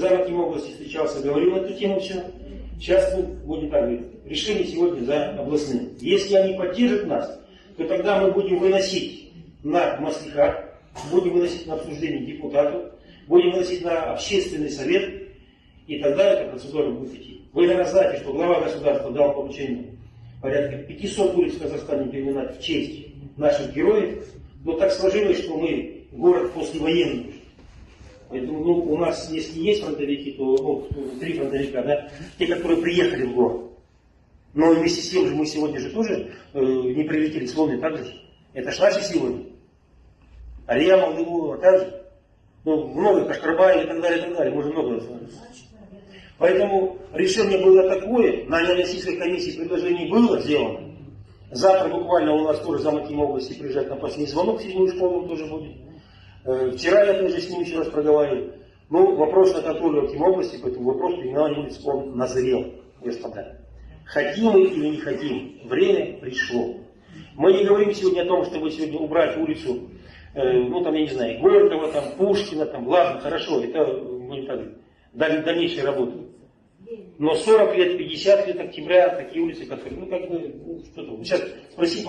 Аким области встречался, говорил на эту тему все. Сейчас мы будем так говорить. Решение сегодня за областным. Если они поддержат нас, то тогда мы будем выносить на маслихат, будем выносить на обсуждение депутатов, будем выносить на общественный совет, и тогда эта процедура будет идти. Вы, наверное, знаете, что глава государства дал поручение порядка 500 улиц в Казахстане переименовать в честь наших героев, но так сложилось, что мы город послевоенный. Поэтому у нас, если есть фронтовики, то 3 фронтовика, да, те, которые приехали в город. Но вместе с тем же мы сегодня же тоже не прилетели с Луны, так же? Это ж наши сегодня. Алия Молдывова, так же? Много, Кашкарбай и так далее, можно много рассмотреть. Поэтому решение было такое, на Российской комиссии предложение было сделано. Завтра буквально у нас тоже зам. Акима области приезжает на последний звонок, в 7-ю школу он тоже будет. Вчера я тоже с ним еще раз проговаривал. Вопрос на контроле Акима области, поэтому вопрос переименования улиц он назрел, господа. Хотим мы или не хотим, время пришло. Мы не говорим сегодня о том, чтобы сегодня убрать улицу, я не знаю, Горького, Пушкина, ладно, хорошо, это будем так, дальнейшая работа. Но 40 лет, 50 лет октября, такие улицы, которые, сейчас спроси,